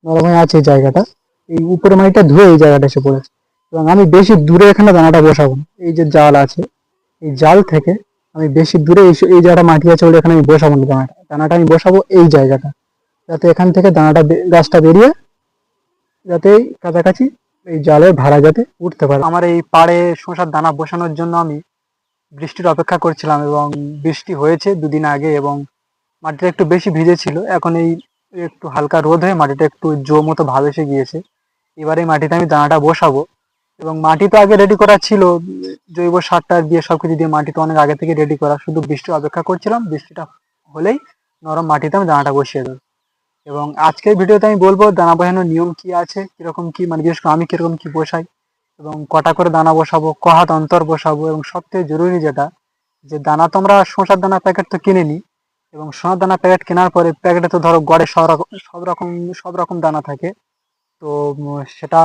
নরম হয়ে আছে এই জায়গাটা, এই উপরে মাটিটা ধুয়ে এই জায়গাটা এসে পড়েছে। এবং আমি বেশি দূরে এখানে দানাটা বসাবো না। এই যে জাল আছে, এই জাল থেকে আমি বেশি দূরে এই জায়গাটা মাটি আছে বলে এখানে আমি বসাবো না দানাটা। দানাটা আমি বসাবো এই জায়গাটা, যাতে এখান থেকে দানাটা গাছটা বেরিয়ে যাতে কাছাকাছি এই জালের ভাড়া যাতে উঠতে পারে। আমার এই পাড়ে শসার দানা বসানোর জন্য আমি বৃষ্টির অপেক্ষা করছিলাম, এবং বৃষ্টি হয়েছে দুদিন আগে, এবং মাটিটা একটু বেশি ভিজে ছিল। এখন এই একটু হালকা রোদ হয়ে মাটিটা একটু জো মতো ভাব এসে গিয়েছে। এবারে এই মাটিতে আমি দানাটা বসাবো। এবং মাটি তো আগে রেডি করা ছিল, জৈব সারটা দিয়ে সবকিছু দিয়ে মাটি তো অনেক আগে থেকে রেডি করা, শুধু বৃষ্টির অপেক্ষা করছিলাম। বৃষ্টিটা হলেই নরম মাটিতে আমি দানাটা বসিয়ে দেবো। এবং আজকের ভিডিওতে আমি বলবো দানা বসানোর নিয়ম কি আছে, কিরকম কি, মানে বিশেষ করে আমি কিরকম কি বসাই, এবং কটা করে দানা বসাবো, ক হাত অন্তর বসাবো, এবং সবথেকে জরুরি যেটা, যে দানা তো আমরা শসার দানা প্যাকেট তো কিনে নিই, এবং সোনার দানা প্যাকেট কেনার পরে প্যাকেটে তো ধরো গড়ে সব রকম দানা থাকে। তো সেটা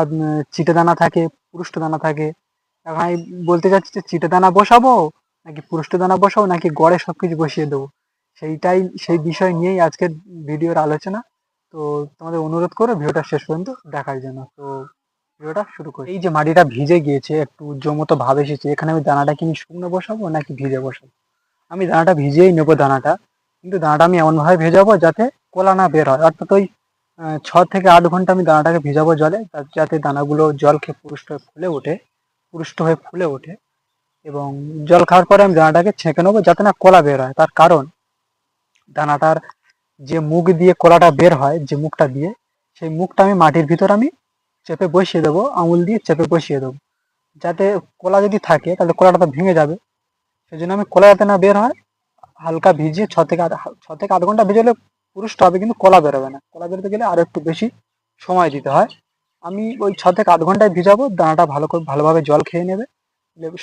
চিটে দানা থাকে, পুরুষ্ট দানা থাকে। এখন আমি বলতে চাচ্ছি যে চিটে দানা বসাবো নাকি পুরুষ্ট দানা বসাবো নাকি গড়ে সবকিছু বসিয়ে দেবো, সেই বিষয় নিয়েই আজকের ভিডিওর আলোচনা। তো তোমাদের অনুরোধ করে ভিডিওটা শেষ পর্যন্ত দেখার জন্য। তো ভিডিওটা শুরু করি। এই যে মাটিটা ভিজে গিয়েছে, একটু জমতো ভাব এসেছে, এখানে আমি দানাটা কি শুকনো বসাবো নাকি ভিজে বসাবো? আমি দানাটা ভিজিয়েই নেবো দানাটা, কিন্তু দানাটা আমি এমন ভাবে ভেজাবো যাতে কোলা না বের হয়। অর্থাৎ ওই 6 থেকে 8 ঘন্টা আমি দানাটাকে ভিজাবো জলে, যাতে দানাগুলো জল খেয়ে পুষ্ট হয়ে ফুলে ওঠে। এবং জল খাওয়ার পরে আমি দানাটাকে ছেঁকে নেবো যাতে না কোলা বের হয়। তার কারণ দানাটার যে মুখ দিয়ে কোলাটা বের হয়, যে মুখটা দিয়ে, সেই মুখটা আমি মাটির ভিতর আমি চেপে বসিয়ে দেবো, আঙুল দিয়ে চেপে বসিয়ে দেবো, যাতে কোলা যদি থাকে তাহলে কোলাটা তো ভেঙে যাবে। সেই জন্য আমি কোলা যাতে না বের হয়, হালকা ভিজিয়ে 6 থেকে 8 ঘন্টা ভিজালে পুরুষ্ট হবে, কিন্তু কলা বেরোবে না। কলা বেরোতে গেলে আরো একটু বেশি সময় দিতে হয়। আমি ওই 6 থেকে 8 ঘন্টায় ভিজাবো, দানাটা ভালোভাবে জল খেয়ে নেবে,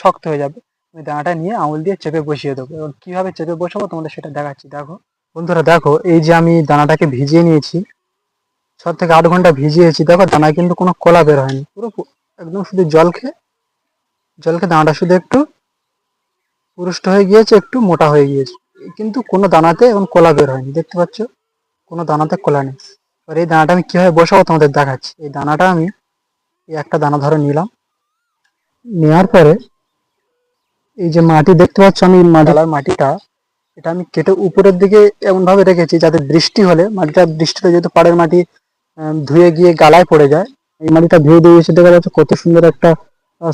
শক্ত হয়ে যাবে। আমি দানাটা নিয়ে আঙুল দিয়ে চেপে বসিয়ে দেবো। এবং কিভাবে চেপে বসাবো তোমাদের সেটা দেখাচ্ছি। দেখো বন্ধুরা, দেখো এই যে আমি দানাটাকে ভিজিয়ে নিয়েছি, 6 থেকে 8 ঘন্টা ভিজিয়েছি। দেখো দানায় কিন্তু কোনো কলা বের হয়নি, পুরো একদম শুধু জল খেয়ে দানাটা শুধু একটু পুরুষ্ট হয়ে গিয়েছে, একটু মোটা হয়ে গিয়েছে, কিন্তু কোনো দানাতে এখন কলা বের হয়নি। দেখতে পাচ্ছ, কোনো দানাতে কলা নেই। এবার এই দানাটা আমি কিভাবে বসাবো তোমাদের দেখাচ্ছি। এই দানাটা আমি একটা দানা ধরে নিলাম, নেওয়ার পরে এই যে মাটি দেখতে পাচ্ছ, আমি মাটিটা এটা আমি কেটে উপরের দিকে এমন ভাবে রেখেছি যাতে বৃষ্টিতে যেহেতু পাড়ের মাটি ধুয়ে গিয়ে গালায় পড়ে যায়, এই মাটিটা ধুয়ে দিয়ে এসে দেখা যাচ্ছে কত সুন্দর একটা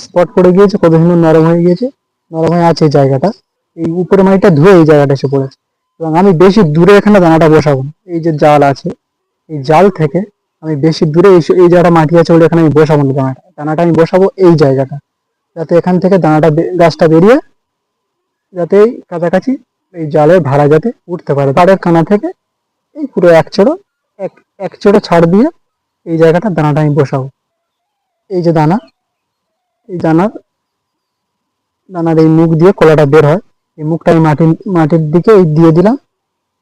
স্পট পড়ে গিয়েছে, কত সুন্দর নরম হয়ে গিয়েছে, নরম হয়ে আছে এই জায়গাটা। এই উপরে মাটিটা ধুয়ে এই জায়গাটা এসে পড়েছে। এবং আমি বেশি দূরে এখানে দানাটা বসাবো না। এই যে জাল আছে, এই জাল থেকে আমি বেশি দূরে এই জায়গাটা মাটি আছে বলে এখানে আমি বসাবো না দানাটা আমি বসাবো এই জায়গাটা, যাতে এখান থেকে দানাটা গাছটা বেরিয়ে যাতে কাছাকাছি এই জালের ভাড়া যাতে উঠতে পারে। তারের কানা থেকে এই পুরো এক এক চড়ো ছাড় দিয়ে এই জায়গাটা দানাটা আমি বসাবো। এই যে দানা, এই দানার এই মুখ দিয়ে কলাটা বের হয়, এই মুখটা আমি মাটির দিকে দিয়ে দিলাম,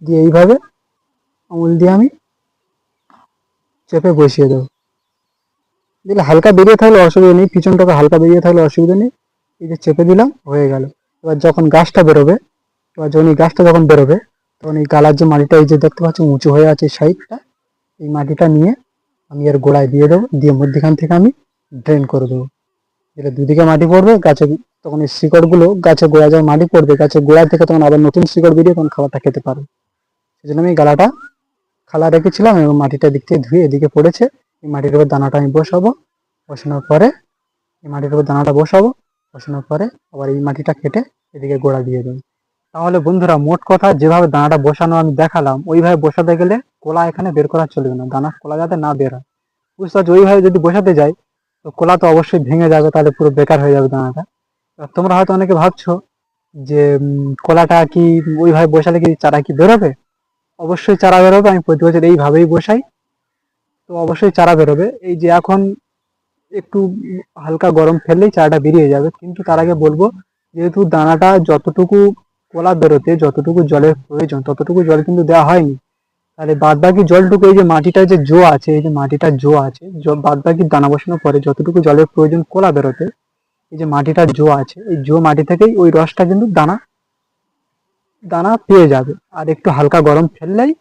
দিয়ে এইভাবে আঙুল দিয়ে আমি চেপে বসিয়ে দেবো। দিলে হালকা বেরিয়ে থাকলে অসুবিধা নেই, পিছনটাকে হালকা বেরিয়ে থাকলে অসুবিধা নেই। এই যে চেপে দিলাম, হয়ে গেল। এবার যখন এই গাছটা যখন বেরোবে, তখন এই গালার যে মাটিটা এই যে দেখতে পাচ্ছ উঁচু হয়ে আছে সাইডটা, এই মাটিটা নিয়ে আমি এর গোড়ায় দিয়ে দেবো, দিয়ে মধ্যখান থেকে আমি ড্রেন করে দেবো। দিলে দুদিকে মাটি পড়বে, তখন এই শিকড়গুলো গাছের গোড়ায় যখন মাটি পড়বে, গাছের গোড়া থেকে তখন আবার নতুন শিকড় বেরিয়ে তখন খাবারটা খেতে পারবে। সেই জন্য আমি গালাটা খালা রেখেছিলাম, এবং মাটিটা দিক থেকে ধুয়ে এদিকে পড়েছে। এই মাটির উপর দানাটা আমি বসাবো, বসানোর পরে আবার এই মাটিটা কেটে এদিকে গোড়া দিয়ে দেবো। তাহলে বন্ধুরা, মোট কথা যেভাবে দানাটা বসানো আমি দেখালাম, ওইভাবে বসাতে গেলে কোলা এখানে বের করা চলবে না, দানার কোলা যাতে না বের হয়। বুঝতে পারছো? ওইভাবে যদি বসাতে যাই তো কোলা তো অবশ্যই ভেঙে যাবে, তাহলে পুরো বেকার হয়ে যাবে দানাটা। তোমরা হয়তো অনেকে ভাবছো যে কোলাটা কি ওইভাবে বসালে কি চারা কি বেরোবে? অবশ্যই চারা বেরোবে। আমি প্রতি বছর এইভাবেই বসাই, তো অবশ্যই চারা বেরোবে। এই যে এখন একটু হালকা গরম ফেললেই চারাটা বেরিয়ে যাবে। কিন্তু তার আগে বলবো, যেহেতু দানাটা যতটুকু কোলা বেরোতে যতটুকু জলের প্রয়োজন ততটুকু জল কিন্তু দেওয়া হয়নি, তাহলে বাদ বাকি জলটুকু এই যে মাটিটা যে জো আছে, এই যে মাটিটা জো আছে, বাদ বাকি দানা বসানোর পরে যতটুকু জলের প্রয়োজন কোলা বেরোতে, এই যে মাটিটা জো আছে, এই জো মাটি থেকেই ওই রসটা কিন্তু দানা দানা পেয়ে যাবে। আর একটু হালকা গরম ফেললেই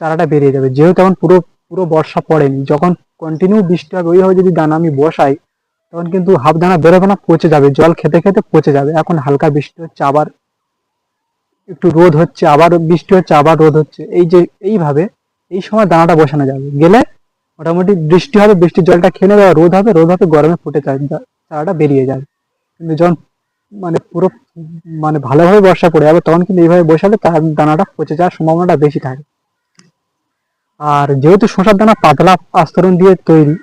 চারাটা বেরিয়ে যাবে। যেহেতু এখন পুরো পুরো বর্ষা পড়েনি, যখন কন্টিনিউ বৃষ্টি হবে ওইভাবে যদি দানা আমি বসাই, তখন কিন্তু হাফ দানা বেরোবে না, পচে যাবে, জল খেতে খেতে পচে যাবে। এখন হালকা বৃষ্টি হচ্ছে, আবার একটু রোদ হচ্ছে, আবার বৃষ্টি হচ্ছে, আবার রোদ হচ্ছে, এই যে এইভাবে এই সময় দানাটা বসানো যাবে। গেলে মোটামুটি বৃষ্টি হবে, বৃষ্টির জলটা খেয়ে নেবে, আর রোদ হবে, রোদ হবে, গরমে ফুটে চারাটা বেরিয়ে যাবে। কিন্তু যখন মানে পুরো মানে ভালোভাবে বর্ষা পড়ে যাবে, তখন কিন্তু এইভাবে বসালে তার দানাটা পচে যাওয়ার সম্ভাবনাটা বেশি থাকে। আর যেহেতু শসার দানা পাতলা আস্তরণ দিয়ে তৈরি,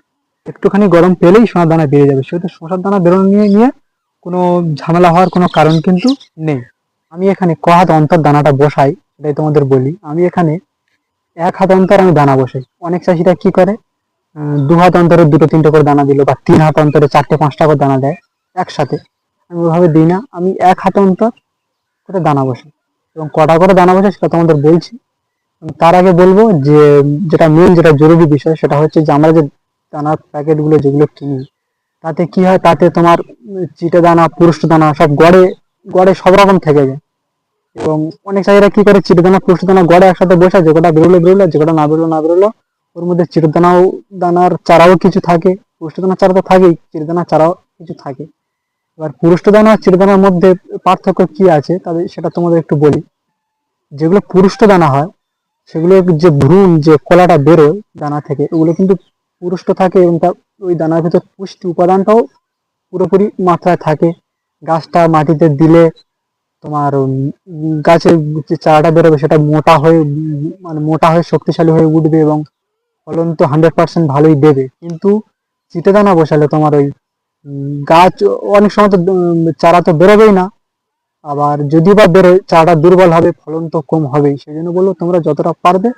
একটুখানি গরম পেলেই শসার দানা বেরিয়ে যাবে, সেহেতু শসার দানা বেরোনো নিয়ে কোনো ঝামেলা হওয়ার কোনো কারণ কিন্তু নেই। আমি এখানে ক হাত অন্তর দানাটা বসাই সেটাই তোমাদের বলি। আমি এখানে 1 হাত অন্তর আমি দানা বসাই। অনেক চাষিরা কি করে, 2 হাত অন্তরে 2-3টে করে দানা দিল, বা 3 হাত অন্তরে 4টে-5টা করে দানা দেয় একসাথে। আমি ওইভাবে দিই না, আমি 1 হাত অন্তর করে দানা বসাই। এবং কটা করে দানা বসাই সেটা তোমাদের বলছি। তার আগে বলবো যে যেটা মেন, যেটা জরুরি বিষয়, সেটা হচ্ছে যে আমরা যে দানার প্যাকেট গুলো যেগুলো কিনি, তাতে কি হয়, তাতে তোমার চিটে দানা, পুরুষ্ট দানা সব গড়ে গড়ে সব রকম থেকে যায়। এবং অনেক চাষিরা কি করে, চিটে দানা পুরুষ্ট দানা গড়ে একসাথে বসে, যে কটা বেরোলো বেরোলো, যে কটা না বেরোলো, ওর মধ্যে চিটে দানার চারাও কিছু থাকে, পুরুষ্ট দানার চারা তো থাকেই, চিটে দানার চারাও কিছু থাকে। এবার পুরুষ্ট দানা আর চিটে দানার মধ্যে পার্থক্য কি আছে তাদের সেটা তোমাদের একটু বলি। যেগুলো পুরুষ্ট দানা হয়, সেগুলো যে ভ্রূণ, যে কলাটা বেরোয় দানা থেকে, ওগুলো কিন্তু পুরুষ্ট থাকে, এবং তার ওই দানার ভিতর পুষ্টি উপাদানটাও পুরোপুরি মাত্রায় থাকে। গাছটা মাটিতে দিলে তোমার গাছের যে চারাটা বেরোবে সেটা মোটা হয়ে মানে মোটা হয়ে শক্তিশালী হয়ে উঠবে, এবং ফলন তো 100% ভালোই দেবে। কিন্তু চিটে দানা বসালে তোমার ওই গাছ অনেক সময় তো চারা তো বেরোবেই না, আবার যদি বা বেরোয় চারাটা দুর্বল হবে, ফলন তো কম হবেই। সেই জন্য বলবো তোমরা যতটা পারবে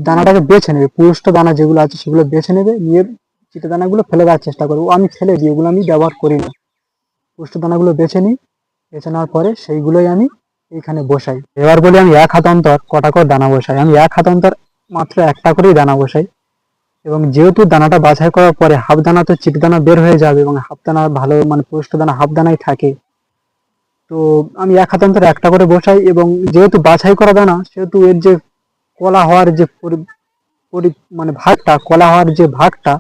দানাটাকে বেছে নেবে, পুরুষ্ট দানা যেগুলো আছে সেগুলো বেছে নেবে, নিয়ে চিটে দানাগুলো ফেলে দেওয়ার চেষ্টা করবো। আমি ফেলে দিই, ওগুলো আমি ব্যবহার করি না। পুরুষ্ট দানাগুলো বেছে নিই, বেছে নেওয়ার পরে সেইগুলোই আমি এইখানে বসাই। এবার বলি আমি 1 হাত অন্তর কটা করে দানা বসাই। আমি 1 হাত অন্তর মাত্র একটা করেই দানা বসাই। এবং যেহেতু দানাটা বাছাই করার পরে হাফ দানা তো চিটে দানা বের হয়ে যাবে, এবং হাফ দানা ভালো মানে পুরুষ্ট দানা হাফ দানাই থাকে, তো আমি 1 হাত অন্তর একটা করে বসাই। এবং যেহেতু বাছাই করা দানা, সেহেতু এর যে কলা হওয়ার যে মানে ভাগটা, কলা হওয়ার যে ভাগটা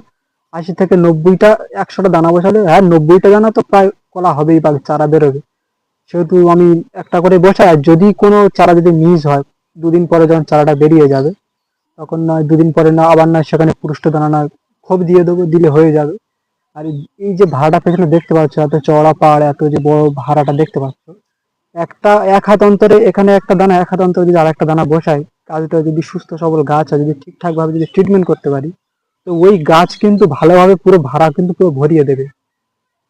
80 থেকে 90টা, 100টা দানা বসালে হ্যাঁ 90টা দানা তো প্রায় কলা হবেই বা চারা বেরোবে। সেহেতু আমি একটা করে বসাই। আর যদি কোনো চারা যদি মিস হয়, 2 দিন পরে যখন চারাটা বেরিয়ে যাবে, তখন নয় 2 দিন পরে না আবার নয় সেখানে পুরুষ্ট দানা না খোপ দিয়ে দেবো, দিলে হয়ে যাবে। আর এই যে ভাড়াটা পেছনে দেখতে পাচ্ছ, এত চওড়া পাহাড়, এত যে বড় ভাড়াটা দেখতে পাচ্ছ, একটা 1 হাত অন্তরে এখানে একটা দানা, 1 হাত অন্তরে যদি আরেকটা দানা বসাই, গাছটা যদি সুস্থ সবল গাছ হয়, যদি ঠিকঠাক ভাবে যদি ট্রিটমেন্ট করতে পারি, তো ওই গাছ কিন্তু ভালোভাবে পুরো ভাড়া কিন্তু পুরো ভরিয়ে দেবে।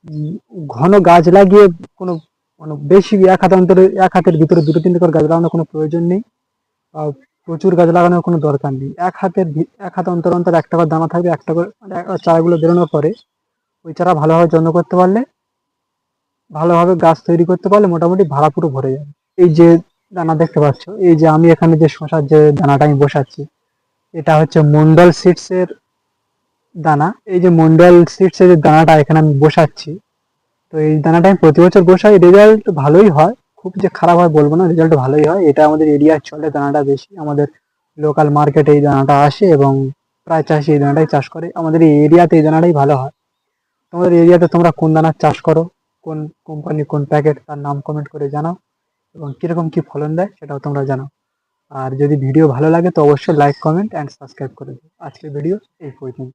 উম, ঘন গাছ লাগিয়ে কোনো মানে বেশি 1 হাত অন্তরে, 1 হাতের ভিতরে 2-3টে করে গাছ লাগানোর কোনো প্রয়োজন নেই। আর প্রচুর গাছ লাগানোর কোনো দরকার নেই। 1 হাত অন্তর অন্তর একটা করে দানা থাকবে, একটা করে মানে চারাগুলো বেরোনোর পরে ওই চারা ভালোভাবে যত্ন করতে পারলে, ভালোভাবে গাছ তৈরি করতে পারলে মোটামুটি ভাড়া পুরো ভরে যাবে। এই যে দানা দেখতে পাচ্ছ, এই যে আমি এখানে যে শসার যে দানাটা আমি বসাচ্ছি, এটা হচ্ছে মন্ডল সিডস এর দানা। এই যে মন্ডল সিডস এর যে দানাটা এখানে আমি বসাচ্ছি, তো এই দানাটা আমি প্রতি বছর বসাই, রেজাল্ট ভালোই হয়, খুব যে খারাপ হয় বলবো না, রেজাল্ট ভালোই হয়। এটা আমাদের এরিয়ার চলে, দানাটা বেশি আমাদের লোকাল মার্কেটে এই দানাটা আসে, এবং প্রায় চাষি এই দানাটাই চাষ করে। আমাদের এই এরিয়াতে এই দানাটাই ভালো হয়। তোমাদের এরিয়াতে তোমরা কোন দানার চাষ করো, কোন কোম্পানি, কোন প্যাকেট, তার নাম কমেন্ট করে জানাও, এবং কিরকম কি ফলন দেয় সেটাও তোমরা জানাও। আর যদি ভিডিও ভালো লাগে তো অবশ্যই লাইক, কমেন্ট অ্যান্ড সাবস্ক্রাইব করে দিও। আজকের ভিডিও এই পর্যন্ত।